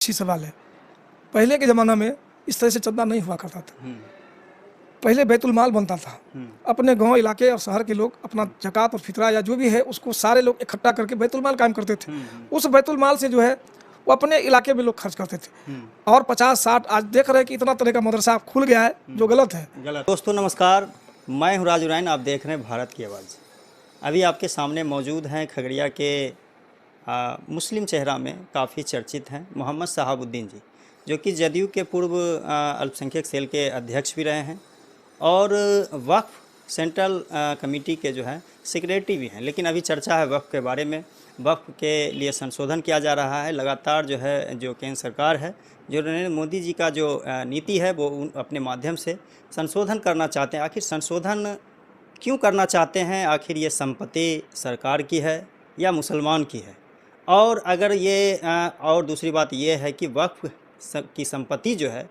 अच्छी सवाल है। पहले के ज़माना में इस तरह से चंदा नहीं हुआ करता था। पहले बैतुल माल बनता था, अपने गांव इलाके और शहर के लोग अपना ज़कात और फितरा या जो भी है उसको सारे लोग इकट्ठा करके बैतुल माल कायम करते थे। उस बैतुल माल से जो है वो अपने इलाके में लोग खर्च करते थे। और 50-60 आज देख रहे हैं कि इतना तरह का मदरसा खुल गया है जो गलत है। दोस्तों नमस्कार, मैं हूं राजू राइन, आप देख रहे हैं भारत की आवाज़। अभी आपके सामने मौजूद हैं खगड़िया के मुस्लिम चेहरा में काफ़ी चर्चित हैं मोहम्मद शहाबुद्दीन जी, जो कि जदयू के पूर्व अल्पसंख्यक सेल के अध्यक्ष भी रहे हैं और वक्फ सेंट्रल कमेटी के जो है सेक्रेटरी भी हैं। लेकिन अभी चर्चा है वक्फ के बारे में। वक्फ के लिए संशोधन किया जा रहा है लगातार। जो है जो केंद्र सरकार है, जो नरेंद्र मोदी जी का जो नीति है वो अपने माध्यम से संशोधन करना चाहते हैं। आखिर संशोधन क्यों करना चाहते हैं? आखिर ये संपत्ति सरकार की है या मुसलमान की है? और अगर ये और दूसरी बात ये है कि वक्फ की संपत्ति जो है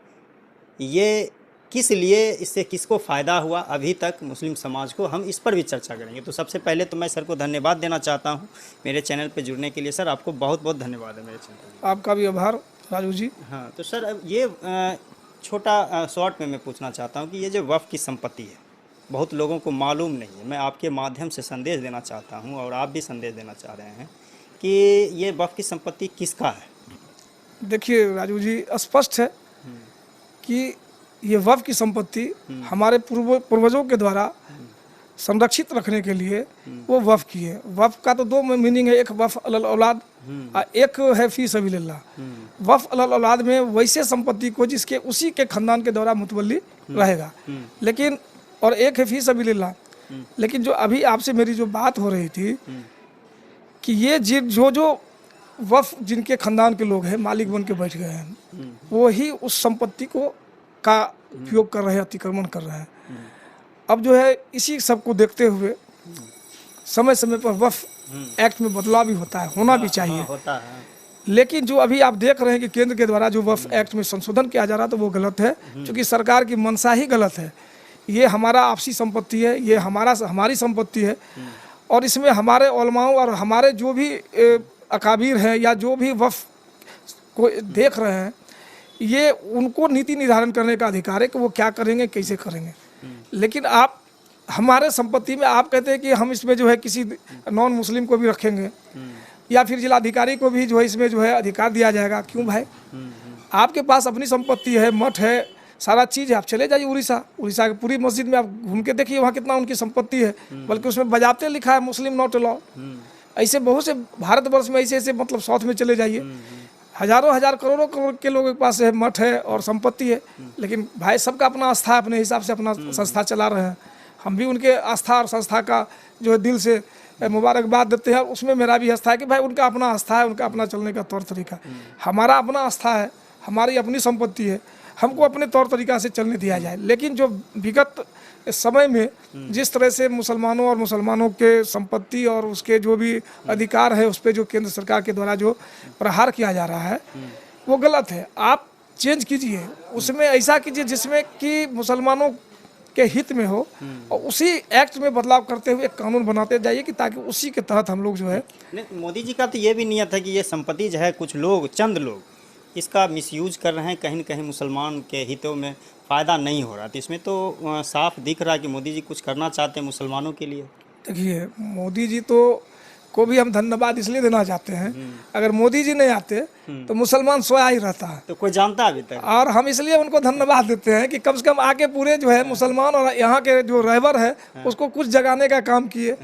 ये किस लिए, इससे किसको फ़ायदा हुआ अभी तक मुस्लिम समाज को, हम इस पर भी चर्चा करेंगे। तो सबसे पहले तो मैं सर को धन्यवाद देना चाहता हूं मेरे चैनल पे जुड़ने के लिए। सर आपको बहुत बहुत धन्यवाद है मेरे चैनल। आपका भी आभार राजू जी। हाँ, तो सर अब ये छोटा शॉर्ट में मैं पूछना चाहता हूँ कि ये जो वक्फ की संपत्ति है बहुत लोगों को मालूम नहीं है। मैं आपके माध्यम से संदेश देना चाहता हूँ और आप भी संदेश देना चाह रहे हैं कि ये वक्फ की संपत्ति किसका है। देखिए राजू जी, स्पष्ट है कि ये वक्फ की संपत्ति हमारे पूर्वजों के द्वारा संरक्षित रखने के लिए वो वक्फ की है। वक्फ का तो दो मीनिंग है, एक वक्फ अलल औलाद और एक है फी सबीलिल्लाह। वक्फ अलल औलाद में वैसे संपत्ति को जिसके उसी के खानदान के द्वारा मुतवल्ली रहेगा, लेकिन और एक है फी सबीलिल्लाह। लेकिन जो अभी आपसे मेरी जो बात हो रही थी कि ये जो वक्फ जिनके खानदान के लोग हैं मालिक बन के बैठ गए हैं, वो ही उस संपत्ति को का उपयोग कर रहे हैं, अतिक्रमण कर रहे हैं। अब जो है इसी सब को देखते हुए समय समय पर वक्फ एक्ट में बदलाव भी होता है, होना भी चाहिए। होता है। लेकिन जो अभी आप देख रहे हैं कि केंद्र के द्वारा जो वक्फ एक्ट में संशोधन किया जा रहा है तो वो गलत है, क्योंकि सरकार की मंशा ही गलत है। ये हमारा आपसी संपत्ति है, ये हमारी संपत्ति है और इसमें हमारे उलमाओं और हमारे जो भी अकाबीर हैं या जो भी वक्फ को देख रहे हैं, ये उनको नीति निर्धारण करने का अधिकार है कि वो क्या करेंगे, कैसे करेंगे। लेकिन आप हमारे संपत्ति में आप कहते हैं कि हम इसमें जो है किसी नॉन मुस्लिम को भी रखेंगे या फिर जिलाधिकारी को भी जो है इसमें जो है अधिकार दिया जाएगा। क्यों भाई? आपके पास अपनी संपत्ति है, मठ है, सारा चीज़ है। आप चले जाइए उड़ीसा की पूरी मस्जिद में आप घूम के देखिए, वहाँ कितना उनकी संपत्ति है, बल्कि उसमें बजाते लिखा है मुस्लिम नॉट अलाउड। ऐसे बहुत से भारतवर्ष में ऐसे मतलब साउथ में चले जाइए, हजारों हजार करोड़ों करोड़ के लोगों के पास है, मठ है और संपत्ति है। लेकिन भाई सबका अपना आस्था है, अपने हिसाब से अपना संस्था चला रहे हैं। हम भी उनके आस्था और संस्था का जो है दिल से मुबारकबाद देते हैं। उसमें मेरा भी आस्था है कि भाई उनका अपना आस्था है, उनका अपना चलने का तौर तरीका। हमारा अपना आस्था है, हमारी अपनी संपत्ति है, हमको अपने तौर तरीका से चलने दिया जाए। लेकिन जो विगत समय में जिस तरह से मुसलमानों और मुसलमानों के संपत्ति और उसके जो भी अधिकार है उस पर जो केंद्र सरकार के द्वारा जो प्रहार किया जा रहा है वो गलत है। आप चेंज कीजिए, उसमें ऐसा कीजिए जिसमें कि मुसलमानों के हित में हो और उसी एक्ट में बदलाव करते हुए एक कानून बनाते जाइए कि ताकि उसी के तहत हम लोग जो है। मोदी जी का तो ये भी नियत है कि ये संपत्ति जो है कुछ लोग, चंद लोग इसका मिसयूज कर रहे हैं, कहीं न कहीं मुसलमान के हितों में फ़ायदा नहीं हो रहा। तो इसमें तो साफ दिख रहा है कि मोदी जी कुछ करना चाहते हैं मुसलमानों के लिए। देखिए मोदी जी को भी हम धन्यवाद इसलिए देना चाहते हैं, अगर मोदी जी नहीं आते तो मुसलमान सोया ही रहता है। तो कोई जानता अभी तक, और हम इसलिए उनको धन्यवाद देते हैं कि कम से कम आके पूरे जो है मुसलमान और यहाँ के जो रहबर है उसको कुछ जगाने का काम किए।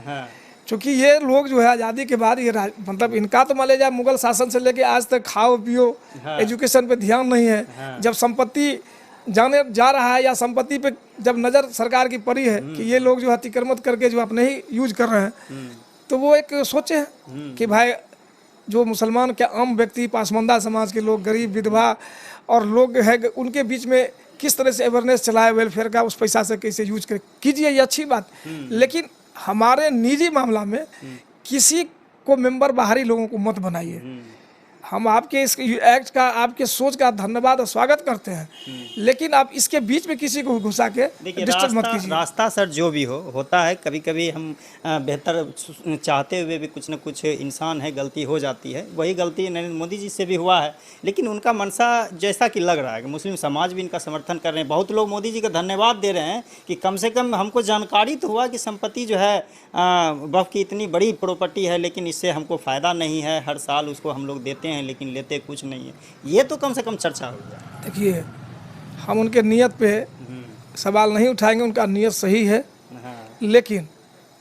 क्योंकि ये लोग जो है आज़ादी के बाद ये मतलब इनका तो मान लीजिए मुगल शासन से लेके आज तक खाओ पियो, एजुकेशन पे ध्यान नहीं है। जब संपत्ति जाने जा रहा है या संपत्ति पे जब नज़र सरकार की पड़ी है कि ये लोग जो है अतिक्रमण करके जो अपने ही यूज कर रहे हैं, तो वो एक सोचे हैं कि भाई जो मुसलमान के आम व्यक्ति, पासमानदा समाज के लोग, गरीब, विधवा और लोग है, उनके बीच में किस तरह से अवेयरनेस चलाए वेलफेयर का, उस पैसा से कैसे यूज कर कीजिए, ये अच्छी बात। लेकिन हमारे निजी मामला में किसी को मेंबर बाहरी लोगों को मत बनाइए। हम आपके इस एक्ट का, आपके सोच का धन्यवाद और स्वागत करते हैं, लेकिन आप इसके बीच में किसी को घुसा के देखिए डिस्टर्ब मत रास्ता कीजिए। रास्ता सर जो भी हो होता है, कभी कभी हम बेहतर चाहते हुए भी कुछ न कुछ इंसान है, गलती हो जाती है। वही गलती नरेंद्र मोदी जी से भी हुआ है, लेकिन उनका मनसा जैसा कि लग रहा है कि मुस्लिम समाज भी इनका समर्थन कर रहे हैं। बहुत लोग मोदी जी का धन्यवाद दे रहे हैं कि कम से कम हमको जानकारी तो हुआ कि संपत्ति जो है वक्फ की इतनी बड़ी प्रॉपर्टी है, लेकिन इससे हमको फ़ायदा नहीं है, हर साल उसको हम लोग देते हैं लेकिन लेते कुछ नहीं है। ये तो कम से कम चर्चा हो गया। देखिए, हम उनके नियत पे सवाल नहीं उठाएंगे, उनका नियत सही है, हाँ, लेकिन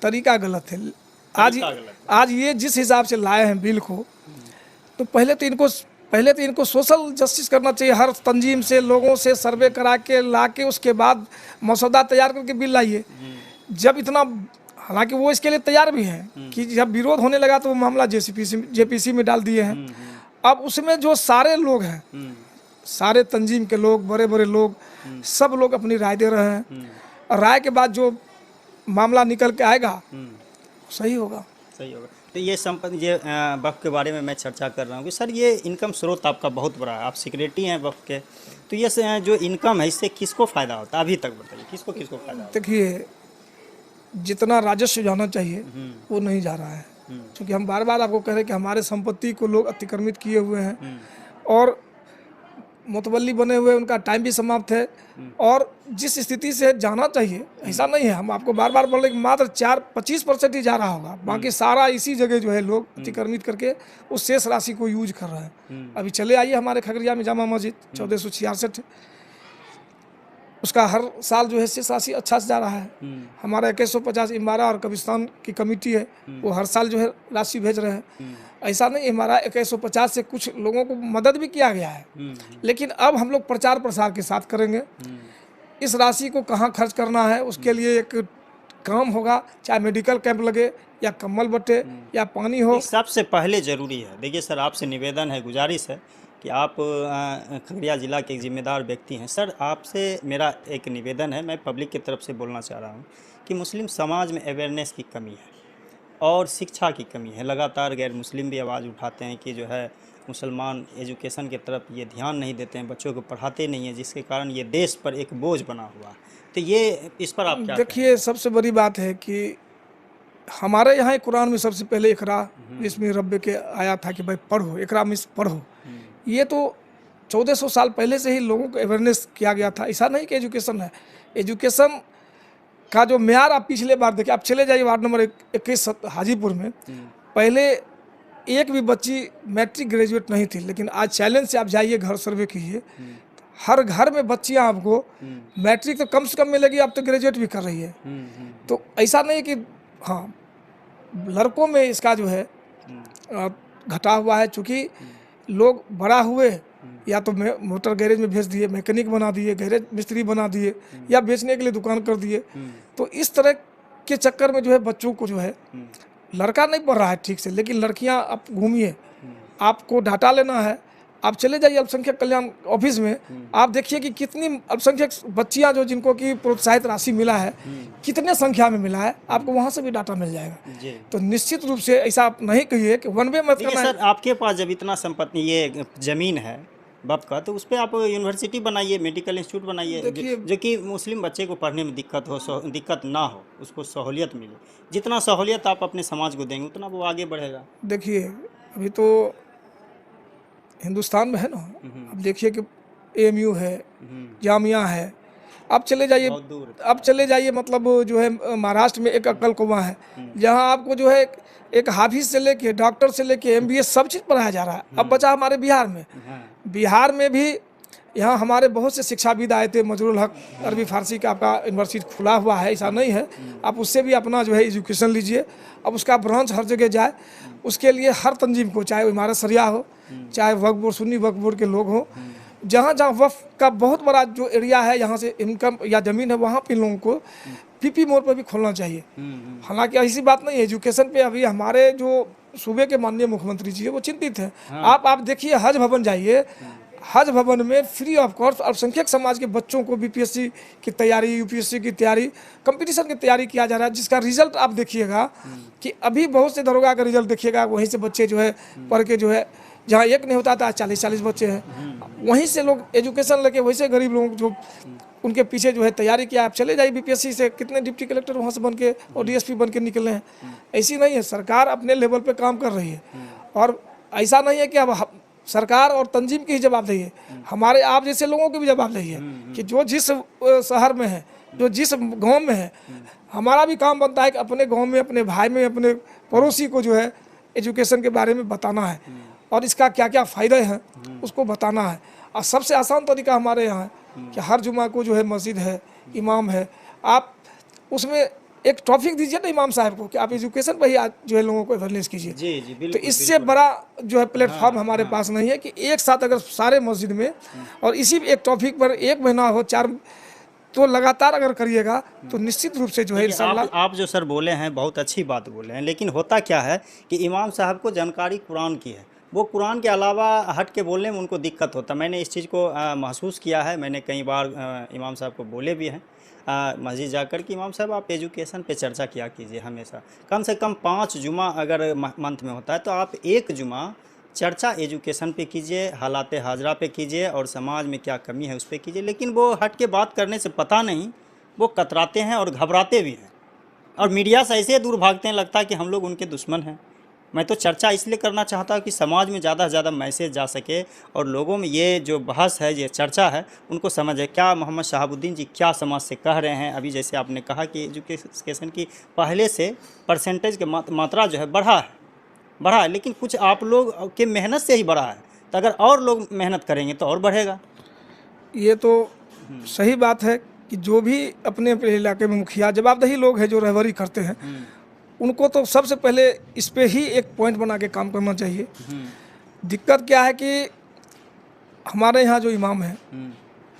तरीका गलत है। तरीका गलत है। आज ये जिस हिसाब से लाए हैं बिल को, तो पहले तो इनको सोशल जस्टिस करना चाहिए। हर तंजीम से, लोगों से सर्वे करा के ला के उसके बाद मसौदा तैयार करके बिल लाइए। जब इतना, हालांकि वो इसके लिए तैयार भी हैं कि जब विरोध होने लगा तो वो मामला जेपीसी में डाल दिए हैं। अब उसमें जो सारे लोग हैं, सारे तंजीम के लोग, बड़े बड़े लोग, सब लोग अपनी राय दे रहे हैं, और राय के बाद जो मामला निकल के आएगा सही होगा। सही होगा। तो ये संपत्ति, ये वक्फ के बारे में मैं चर्चा कर रहा हूँ कि सर ये इनकम स्रोत आपका बहुत बड़ा है, आप सेक्रेटरी हैं वक्फ के, तो ये जो इनकम है इससे किसको फ़ायदा होता है? अभी तक बताइए, किसको किसको फ़ायदा होता देखिए, जितना राजस्व जाना चाहिए वो नहीं जा रहा है, क्योंकि हम बार बार आपको कह रहे हैं कि हमारे संपत्ति को लोग अतिक्रमित किए हुए हैं और मुतवल्ली बने हुए, उनका टाइम भी समाप्त है, और जिस स्थिति से जाना चाहिए ऐसा नहीं है। हम आपको बार बार बोल रहे हैं कि मात्र 25% ही जा रहा होगा, बाकी सारा इसी जगह जो है लोग अतिक्रमित करके उस शेष राशि को यूज कर रहे हैं। अभी चले आइए हमारे खगड़िया में जामा मस्जिद 1466, उसका हर साल जो है शेष राशि अच्छा से जा रहा है। हमारा 2150 इमारा और कब्रिस्तान की कमेटी है, वो हर साल जो है राशि भेज रहे हैं। ऐसा नहीं, हमारा 2150 से कुछ लोगों को मदद भी किया गया है, लेकिन अब हम लोग प्रचार प्रसार के साथ करेंगे। इस राशि को कहाँ खर्च करना है उसके लिए एक काम होगा, चाहे मेडिकल कैंप लगे या कम्बल बटे या पानी हो। सबसे पहले ज़रूरी है, देखिए सर आपसे निवेदन है, गुजारिश है कि आप खगड़िया ज़िला के एक जिम्मेदार व्यक्ति हैं। सर आपसे मेरा एक निवेदन है, मैं पब्लिक की तरफ से बोलना चाह रहा हूँ कि मुस्लिम समाज में अवेयरनेस की कमी है और शिक्षा की कमी है। लगातार गैर मुस्लिम भी आवाज़ उठाते हैं कि जो है मुसलमान एजुकेशन की तरफ ये ध्यान नहीं देते हैं, बच्चों को पढ़ाते नहीं हैं, जिसके कारण ये देश पर एक बोझ बना हुआ है। तो ये इस पर आप क्या देखिए, सबसे बड़ी बात है कि हमारे यहाँ कुरान में सबसे पहले इकरा इसमें रब्बे के आया था कि भाई पढ़ो, इकरा में पढ़ो। ये तो 1400 साल पहले से ही लोगों को अवेयरनेस किया गया था। ऐसा नहीं कि एजुकेशन है, एजुकेशन का जो म्यार आप पिछले बार देखिए, आप चले जाइए वार्ड नंबर 21 हाजीपुर में, पहले एक भी बच्ची मैट्रिक ग्रेजुएट नहीं थी, लेकिन आज चैलेंज से आप जाइए, घर सर्वे कीजिए, हर घर में बच्चियां आपको मैट्रिक तो कम से कम मिलेगी, अब तो ग्रेजुएट भी कर रही है। तो ऐसा नहीं कि हाँ, लड़कों में इसका जो है घटा हुआ है, चूँकि लोग बड़ा हुए या तो मोटर गैरेज में भेज दिए, मैकेनिक बना दिए, गैरेज मिस्त्री बना दिए, या बेचने के लिए दुकान कर दिए। तो इस तरह के चक्कर में जो है बच्चों को जो है, लड़का नहीं पढ़ रहा है ठीक से, लेकिन लड़कियां, आप घूमिए, आपको डाटा लेना है, आप चले जाइए अल्पसंख्यक कल्याण ऑफिस में, आप देखिए कि कितनी अल्पसंख्यक बच्चियां जो जिनको की प्रोत्साहित राशि मिला है, कितने संख्या में मिला है, आपको वहां से भी डाटा मिल जाएगा। तो निश्चित रूप से ऐसा आप नहीं कहिए कि वन वे मत करना है। सर आपके पास जब इतना संपत्ति, ये जमीन है वक्फ का, तो उस पर आप यूनिवर्सिटी बनाइए, मेडिकल इंस्टीट्यूट बनाइए, जो कि मुस्लिम बच्चे को पढ़ने में दिक्कत ना हो, उसको सहूलियत मिले। जितना सहूलियत आप अपने समाज को देंगे उतना वो आगे बढ़ेगा। देखिए, अभी तो हिंदुस्तान में है ना, अब देखिए कि AMU है, जामिया है, अब चले जाइए मतलब जो है महाराष्ट्र में एक अक्कल कुआं है, जहां आपको जो है एक हाफिज से लेके डॉक्टर से लेके MBA सब चीज़ पढ़ाया जा रहा है। अब बचा हमारे बिहार में, बिहार में भी यहाँ हमारे बहुत से शिक्षाविद आए थे, मजरूल हक अरबी फारसी का आपका यूनिवर्सिटी खुला हुआ है, ऐसा नहीं है, आप उससे भी अपना जो है एजुकेशन लीजिए। अब उसका ब्रांच हर जगह जाए, उसके लिए हर तंजीम को, चाहे वो इमारत सरिया हो, चाहे वक्फ बोर्ड, सुन्नी वक्फ बोर्ड के लोग हों, जहाँ जहाँ वक्फ का बहुत बड़ा जो एरिया है, यहाँ से इनकम या ज़मीन है, वहाँ पे लोगों को PP मोड पर भी खोलना चाहिए। हालांकि ऐसी बात नहीं है, एजुकेशन पे अभी हमारे जो सूबे के माननीय मुख्यमंत्री जी है वो चिंतित हैं। आप देखिए, हज भवन जाइए, हज भवन में फ्री ऑफ कॉस्ट अल्पसंख्यक समाज के बच्चों को BPSC की तैयारी, UPSC की तैयारी, कंपटीशन की तैयारी किया जा रहा है, जिसका रिजल्ट आप देखिएगा कि अभी बहुत से दरोगा का रिजल्ट देखिएगा, वहीं से बच्चे जो है पढ़ के जो है जहाँ एक नहीं होता था 40-40 बच्चे हैं। वहीं से लोग एजुकेशन लेके वैसे गरीब लोग जो उनके पीछे जो है तैयारी किया। आप चले जाइए बीपीएससी से, कितने डिप्टी कलेक्टर वहाँ से बन के और डीएसपी बन के निकले हैं। ऐसी नहीं है, सरकार अपने लेवल पे काम कर रही है। और ऐसा नहीं है कि अब सरकार और तंजीम की ही जवाबदेही है, हमारे आप जैसे लोगों की भी जवाबदेही है कि जो जिस शहर में है, जो जिस गांव में है, हमारा भी काम बनता है कि अपने गांव में, अपने भाई में, अपने पड़ोसी को जो है एजुकेशन के बारे में बताना है और इसका क्या क्या फ़ायदे हैं उसको बताना है। और सबसे आसान तरीका हमारे यहाँ है कि हर जुमा को जो है मस्जिद है, इमाम है, आप उसमें एक टॉपिक दीजिए ना इमाम साहब को कि आप एजुकेशन पर ही आज जो है लोगों को अवेयरनेस कीजिए। जी जी, तो बिल्कुल। इससे बड़ा जो है प्लेटफॉर्म हमारे पास नहीं है कि एक साथ अगर सारे मस्जिद में और इसी एक टॉपिक पर 1 महीना हो, 4 तो लगातार अगर करिएगा तो निश्चित रूप से जो है इंशाल्लाह। आप जो सर बोले हैं बहुत अच्छी बात बोले हैं, लेकिन होता क्या है कि इमाम साहब को जानकारी कुरान की है, वो कुरान के अलावा हट के बोलने में उनको दिक्कत होता है। मैंने इस चीज़ को महसूस किया है। मैंने कई बार इमाम साहब को बोले भी हैं मस्जिद जाकर कि इमाम साहब आप एजुकेशन पे चर्चा किया कीजिए हमेशा, कम से कम 5 जुमा अगर मंथ में होता है तो आप 1 जुमा चर्चा एजुकेशन पे कीजिए, हालात हाजरा पे कीजिए और समाज में क्या कमी है उस पर कीजिए। लेकिन वो हट के बात करने से पता नहीं वो कतराते हैं और घबराते भी हैं और मीडिया से ऐसे दूर भागते हैं, लगता है कि हम लोग उनके दुश्मन हैं। मैं तो चर्चा इसलिए करना चाहता हूँ कि समाज में ज़्यादा से ज़्यादा मैसेज जा सके और लोगों में ये जो बहस है, ये चर्चा है, उनको समझे क्या मोहम्मद शहाबुद्दीन जी क्या समाज से कह रहे हैं। अभी जैसे आपने कहा कि एजुकेशन की पहले से परसेंटेज की मात्रा जो है बढ़ा है, लेकिन कुछ आप लोग के मेहनत से ही बढ़ा है। तो अगर और लोग मेहनत करेंगे तो और बढ़ेगा। ये तो सही बात है कि जो भी अपने अपने इलाके में मुखिया जवाबदेही लोग हैं जो रहबरी करते हैं, उनको तो सबसे पहले इस पे ही एक पॉइंट बना के काम करना चाहिए। दिक्कत क्या है कि हमारे यहाँ जो इमाम हैं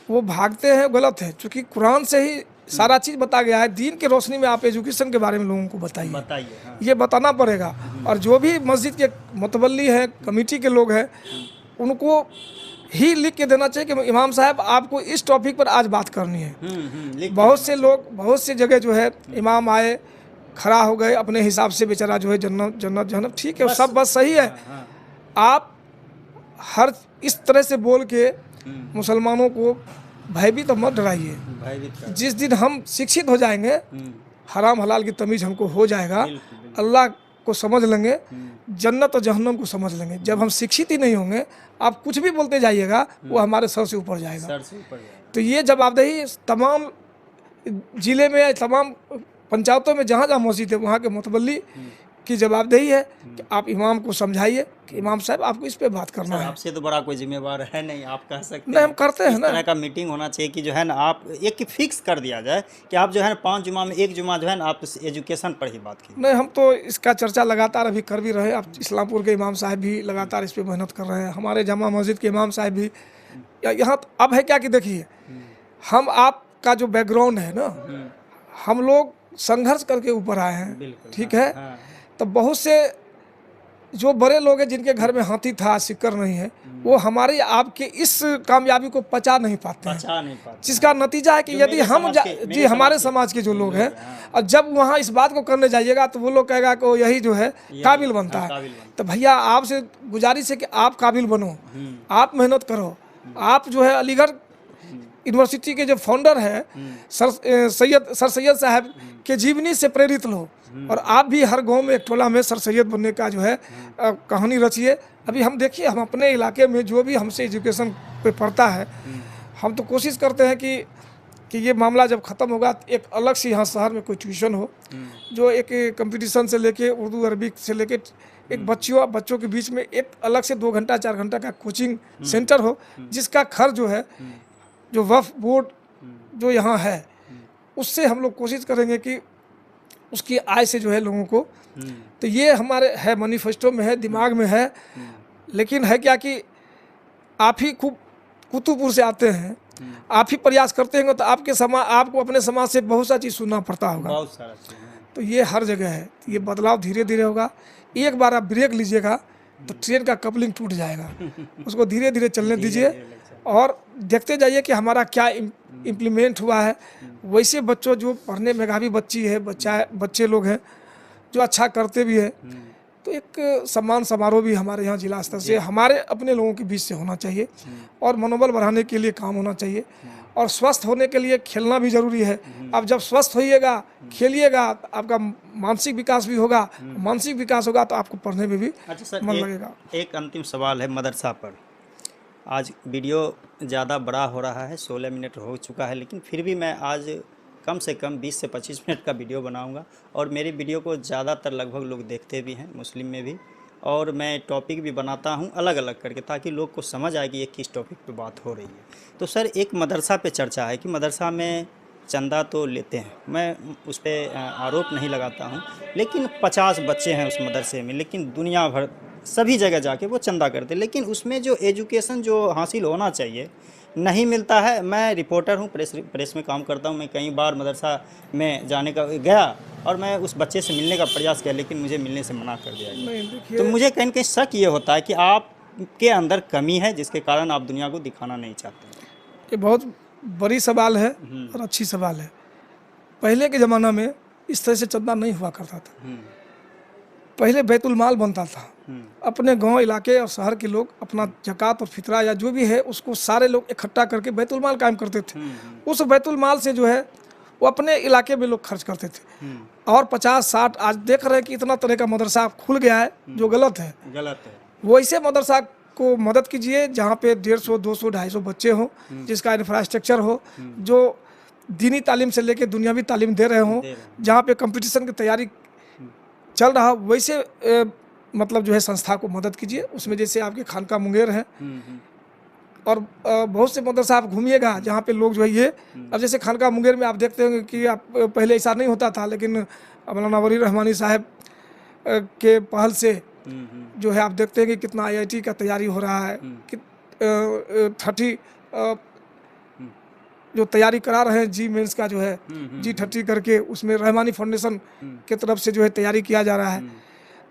वो भागते हैं, गलत है, क्योंकि कुरान से ही सारा चीज़ बता गया है। दीन की रोशनी में आप एजुकेशन के बारे में लोगों को बताइए। हाँ। ये बताना पड़ेगा। और जो भी मस्जिद के मुतवल्ली हैं, कमेटी के लोग हैं, उनको ही लिख के देना चाहिए कि इमाम साहब आपको इस टॉपिक पर आज बात करनी है। बहुत से लोग, बहुत से जगह जो है इमाम आए, खड़ा हो गए, अपने हिसाब से बेचारा जो है जन्नत जन्नत जन्नत, ठीक है, सब बस सही है। आप हर इस तरह से बोल के मुसलमानों को भयभीत मत डराइए। जिस दिन हम शिक्षित हो जाएंगे, हराम हलाल की तमीज़ हमको हो जाएगा, अल्लाह को समझ लेंगे, जन्नत और जहन्नम को समझ लेंगे। जब हम शिक्षित ही नहीं होंगे, आप कुछ भी बोलते जाइएगा, वो हमारे सर से ऊपर जाएगा। तो ये जवाबदेही तमाम ज़िले में, तमाम पंचायतों में जहाँ जहाँ मस्जिद है, वहाँ के मुतवल्ली की जवाबदेही है कि आप इमाम को समझाइए कि इमाम साहब आपको इस पे बात करना है। आपसे तो बड़ा कोई जिम्मेवार है नहीं, आप कह सकते नहीं, हम करते हैं ना। इस तरह का मीटिंग होना चाहिए कि जो है ना आप एक फिक्स कर दिया जाए कि आप जो है ना 5 जुमा में 1 जुमा जो है ना आप एजुकेशन पर ही बात कीजिए। नहीं, हम तो इसका चर्चा लगातार अभी कर भी रहे हैं। अब इस्लामपुर के इमाम साहब भी लगातार इस पे मेहनत कर रहे हैं, हमारे जमा मस्जिद के इमाम साहब भी। यहाँ अब है क्या कि देखिए, हम आपका जो बैकग्राउंड है ना, हम लोग संघर्ष करके ऊपर आए हैं, ठीक है। तो बहुत से जो बड़े लोग हैं जिनके घर में हाथी था, सिक्कर नहीं है, वो हमारी आपके इस कामयाबी को पचा नहीं पाते हैं। जिसका नतीजा है कि यदि हम जी हमारे समाज के जो लोग हैं, और जब वहाँ इस बात को करने जाइएगा तो वो लोग कहेगा कि यही जो है काबिल बनता है। तो भैया आपसे गुजारिश है कि आप काबिल बनो, आप मेहनत करो। आप जो है अलीगढ़ यूनिवर्सिटी के जो फाउंडर है सर सैयद साहब के जीवनी से प्रेरित लो, और आप भी हर गांव में एक टोला में सर सैयद बनने का जो है कहानी रचिए। अभी हम देखिए, हम अपने इलाके में जो भी हमसे एजुकेशन पे पढ़ता है, हम तो कोशिश करते हैं कि ये मामला जब ख़त्म होगा तो एक अलग से यहाँ शहर में कोई ट्यूशन हो, जो एक कंपटीशन से लेके उर्दू अरबिक से लेके एक बच्चों के बीच में एक अलग से 2 घंटा 4 घंटा का कोचिंग सेंटर हो, जिसका खर्च जो है जो वक्फ बोर्ड जो यहाँ है उससे हम लोग कोशिश करेंगे कि उसकी आय से जो है लोगों को। तो ये हमारे है, मैनिफेस्टो में है, दिमाग में है। लेकिन है क्या कि आप ही खूब कुतुबपुर से आते हैं, आप ही प्रयास करते हैं तो आपको अपने समाज से बहुत सा चीज़ सुनना पड़ता होगा, बहुत सारा चीज़। तो ये हर जगह है, ये बदलाव धीरे धीरे होगा। एक बार आप ब्रेक लीजिएगा तो ट्रेन का कपलिंग टूट जाएगा, उसको धीरे धीरे चलने दीजिए और देखते जाइए कि हमारा क्या इम्प्लीमेंट हुआ है। वैसे बच्चों जो पढ़ने मेधावी बच्चे लोग हैं जो अच्छा करते भी हैं, तो एक सम्मान समारोह भी हमारे यहाँ जिला स्तर से हमारे अपने लोगों के बीच से होना चाहिए और मनोबल बढ़ाने के लिए काम होना चाहिए और स्वस्थ होने के लिए खेलना भी जरूरी है। अब जब स्वस्थ होइएगा, खेलिएगा, तो आपका मानसिक विकास भी होगा, मानसिक विकास होगा तो आपको पढ़ने में भी अच्छा सर, मन लगेगा। एक अंतिम सवाल है मदरसा पर। आज वीडियो ज़्यादा बड़ा हो रहा है, 16 मिनट हो चुका है, लेकिन फिर भी मैं आज कम से कम 20 से 25 मिनट का वीडियो बनाऊंगा और मेरी वीडियो को ज़्यादातर लगभग लोग देखते भी हैं, मुस्लिम में भी, और मैं टॉपिक भी बनाता हूं अलग अलग करके ताकि लोग को समझ आए कि ये किस टॉपिक पे बात हो रही है। तो सर, एक मदरसा पे चर्चा है कि मदरसा में चंदा तो लेते हैं, मैं उस पर आरोप नहीं लगाता हूं, लेकिन 50 बच्चे हैं उस मदरसे में, लेकिन दुनिया भर सभी जगह जाके वो चंदा करते, लेकिन उसमें जो एजुकेशन जो हासिल होना चाहिए नहीं मिलता है। मैं रिपोर्टर हूँ, प्रेस में काम करता हूँ। मैं कई बार मदरसा में जाने का गया और मैं उस बच्चे से मिलने का प्रयास किया, लेकिन मुझे मिलने से मना कर दिया गया। नहीं, देखिए, तो मुझे कहीं न कहीं शक ये होता है कि आपके अंदर कमी है जिसके कारण आप दुनिया को दिखाना नहीं चाहते। ये बहुत बड़ी सवाल है और अच्छी सवाल है। पहले के ज़माना में इस तरह से चंदा नहीं हुआ करता था। पहले बैतुल माल बनता था, अपने गांव इलाके और शहर के लोग अपना ज़कात और फितरा या जो भी है उसको सारे लोग इकट्ठा करके बैतुल माल कायम करते थे। उस बैतुल माल से जो है वो अपने इलाके में लोग खर्च करते थे। और 50-60 आज देख रहे हैं कि इतना तरह का मदरसा खुल गया है जो गलत है। वैसे मदरसा को मदद कीजिए जहाँ पे 150, 200, 250 बच्चे हों, जिसका इंफ्रास्ट्रक्चर हो, जो दीनी तालीम से लेके दुनियावी तालीम दे रहे हों, जहाँ पे कंपटीशन की तैयारी चल रहा, वैसे मतलब जो है संस्था को मदद कीजिए। उसमें जैसे आपके खानका मुंगेर है और बहुत से मदरसा आप घूमिएगा जहाँ पे लोग जो है ये, अब जैसे खानका मुंगेर में आप देखते होंगे कि आप पहले ऐसा नहीं होता था, लेकिन मौलाना वली रहमानी साहब के पहल से जो है आप देखते हैं कि कितना IIT का तैयारी हो रहा है, कि 30 जो तैयारी करा रहे हैं जी मेंस का जो है G30 करके, उसमें रहमानी फाउंडेशन की तरफ से जो है तैयारी किया जा रहा है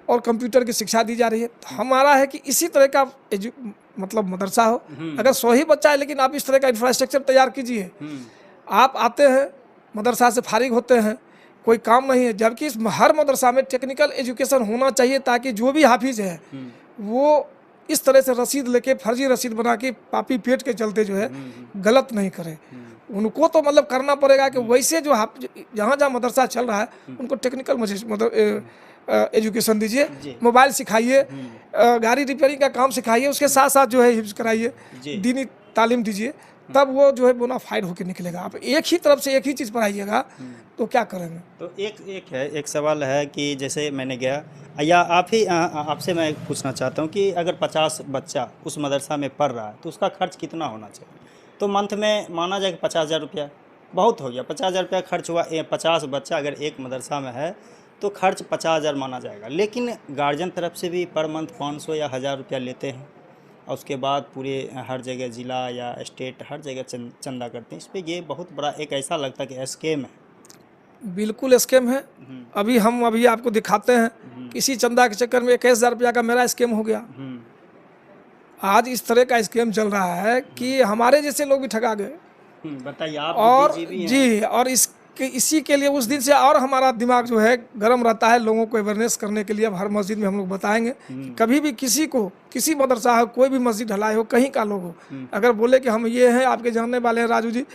और कंप्यूटर की शिक्षा दी जा रही है। तो हमारा है कि इसी तरह का मतलब मदरसा हो। अगर 100 ही बच्चा है, लेकिन आप इस तरह का इंफ्रास्ट्रक्चर तैयार कीजिए। आप आते हैं मदरसा से फारिग होते हैं, कोई काम नहीं है, जबकि हर मदरसा में टेक्निकल एजुकेशन होना चाहिए ताकि जो भी हाफिज है वो इस तरह से रसीद लेके, फर्जी रसीद बना के, पापी पेट के चलते जो है गलत नहीं करे। उनको तो मतलब करना पड़ेगा कि वैसे जो जहाँ जहाँ मदरसा चल रहा है उनको टेक्निकल एजुकेशन दीजिए, मोबाइल सिखाइए, गाड़ी रिपेयरिंग का काम सिखाइए, उसके साथ साथ जो है हिफ्ज कराइए, दीनी तालीम दीजिए, तब वो जो है बोनाफाइड होकर निकलेगा। आप एक ही तरफ से एक ही चीज़ पढ़ाइएगा तो क्या करेंगे। तो एक सवाल है कि जैसे मैंने गया या आपसे मैं पूछना चाहता हूँ कि अगर 50 बच्चा उस मदरसा में पढ़ रहा है तो उसका खर्च कितना होना चाहिए? तो मंथ में माना जाए कि 50,000 रुपया बहुत हो गया। 50,000 रुपया खर्च हुआ, 50 बच्चा अगर एक मदरसा में है तो खर्च 50,000 माना जाएगा, लेकिन गार्जियन तरफ से भी पर मंथ 500 या 1,000 रुपया लेते हैं और उसके बाद पूरे हर जगह ज़िला या स्टेट हर जगह चंदा करते हैं। इस पर ये बहुत बड़ा एक ऐसा लगता है कि स्कैम है। बिल्कुल स्कैम है। अभी आपको दिखाते हैं, किसी चंदा के चक्कर में 21,000 रुपया का मेरा स्कैम हो गया। आज इस तरह का स्कैम चल रहा है कि हमारे जैसे लोग भी ठगा गए। बताइए आप। और जी, और इसी के लिए उस दिन से और हमारा दिमाग जो है गर्म रहता है लोगों को अवेयरनेस करने के लिए। अब हर मस्जिद में हम लोग बताएंगे कि कभी भी किसी को, किसी मदरसा हो, कोई भी मस्जिद ढलाई हो, कहीं का लोग हो, अगर बोले कि हम ये हैं, आपके जानने वाले हैं राजू जी,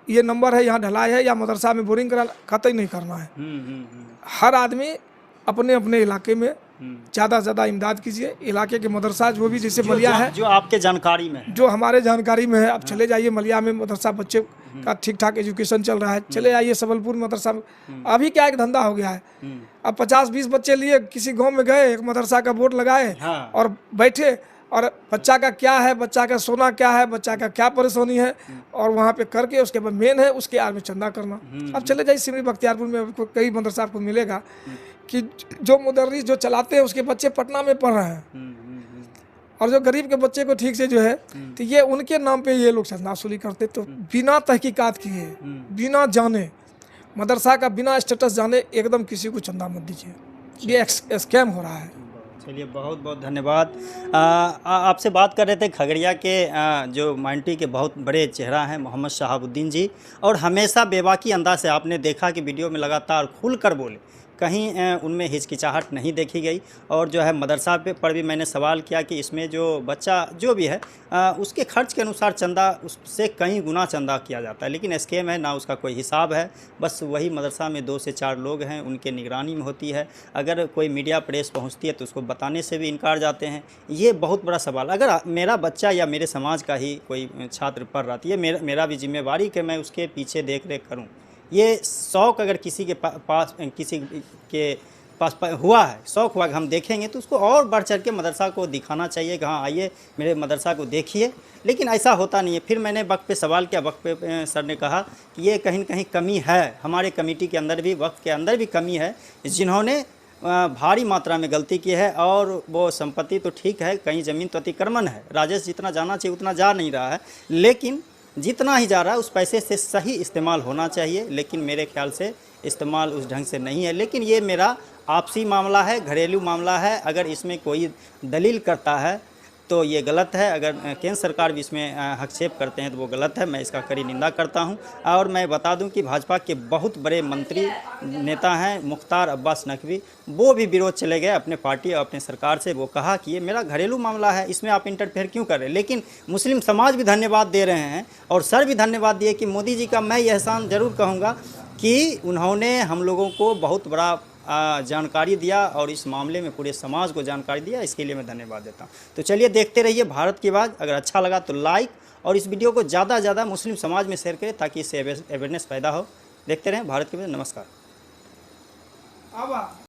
ये नंबर है, यहाँ ढलाई है या मदरसा में बोरिंग करा, कतई नहीं करना है। हर आदमी अपने अपने इलाके में ज़्यादा से ज़्यादा इमदाद कीजिए। इलाके के मदरसा जो भी, जैसे मलिया है, जो आपके जानकारी में है, जो हमारे जानकारी में है, आप चले जाइए मलिया में मदरसा, बच्चे का ठीक ठाक एजुकेशन चल रहा है। चले आइए सबलपुर मदरसा में। अभी क्या एक धंधा हो गया है, अब 50-20 बच्चे लिए किसी गांव में गए, एक मदरसा का बोर्ड लगाए और बैठे, और बच्चा का क्या है, बच्चा का सोना क्या है, बच्चा का क्या परेशानी है, और वहाँ पे करके उसके बाद मेन है उसके आड़ में चंदा करना। अब चले जाइए सिमरी बख्तियारपुर में आपको कई मदरसा आपको मिलेगा कि जो मुदर्रिस जो चलाते हैं उसके बच्चे पटना में पढ़ रहे हैं, और जो गरीब के बच्चे को ठीक से जो है तो ये उनके नाम पे ये लोग चंदा वसूली करते। तो बिना तहकीकात किए, बिना जाने, मदरसा का बिना स्टेटस जाने एकदम किसी को चंदा मत दीजिए, ये स्कैम हो रहा है। चलिए, बहुत बहुत धन्यवाद। आपसे बात कर रहे थे खगड़िया के जो माइनॉरिटी के बहुत बड़े चेहरा हैं मोहम्मद शहाबुद्दीन जी, और हमेशा बेबाकी अंदाज से आपने देखा कि वीडियो में लगातार खुल कर बोले कहीं उनमें हिचकिचाहट नहीं देखी गई। और जो है मदरसा पर भी मैंने सवाल किया कि इसमें जो बच्चा जो भी है उसके खर्च के अनुसार चंदा उससे कई गुना चंदा किया जाता है, लेकिन स्कैम है, ना उसका कोई हिसाब है। बस वही मदरसा में 2 से 4 लोग हैं, उनके निगरानी में होती है। अगर कोई मीडिया प्रेस पहुंचती है तो उसको बताने से भी इनकार जाते हैं। ये बहुत बड़ा सवाल। अगर मेरा बच्चा या मेरे समाज का ही कोई छात्र पढ़ रहा था, ये मेरा भी जिम्मेवारी कि मैं उसके पीछे देख रेख करूँ। ये शौक़ अगर किसी के पास किसी के पास हुआ है, शौक़ हुआ कि हम देखेंगे, तो उसको और बढ़ चढ़ के मदरसा को दिखाना चाहिए कि हाँ आइए मेरे मदरसा को देखिए। लेकिन ऐसा होता नहीं है। फिर मैंने वक्त पे सवाल किया, वक्त पे सर ने कहा कि ये कहीं न कहीं कमी है, हमारे कमेटी के अंदर भी, वक्त के अंदर भी कमी है, जिन्होंने भारी मात्रा में गलती की है। और वो संपत्ति तो ठीक है, कहीं ज़मीन तो अतिक्रमण है, राजेश जितना जाना चाहिए उतना जा नहीं रहा है, लेकिन जितना ही जा रहा है उस पैसे से सही इस्तेमाल होना चाहिए। लेकिन मेरे ख्याल से इस्तेमाल उस ढंग से नहीं है। लेकिन ये मेरा आपसी मामला है, घरेलू मामला है। अगर इसमें कोई दलील करता है तो ये गलत है। अगर केंद्र सरकार भी इसमें हस्तक्षेप करते हैं तो वो गलत है। मैं इसका कड़ी निंदा करता हूं। और मैं बता दूं कि भाजपा के बहुत बड़े मंत्री नेता हैं मुख्तार अब्बास नकवी, वो भी विरोध चले गए अपने पार्टी और अपने सरकार से। वो कहा कि ये मेरा घरेलू मामला है, इसमें आप इंटरफेयर क्यों कर रहे हैं। लेकिन मुस्लिम समाज भी धन्यवाद दे रहे हैं और सर भी धन्यवाद दिए कि मोदी जी का मैं ये एहसान ज़रूर कहूँगा कि उन्होंने हम लोगों को बहुत बड़ा जानकारी दिया और इस मामले में पूरे समाज को जानकारी दिया। इसके लिए मैं धन्यवाद देता हूँ। तो चलिए देखते रहिए भारत की आवाज़। अगर अच्छा लगा तो लाइक और इस वीडियो को ज़्यादा से ज़्यादा मुस्लिम समाज में शेयर करें ताकि इससे अवेयरनेस पैदा हो। देखते रहें भारत की आवाज़। नमस्कार।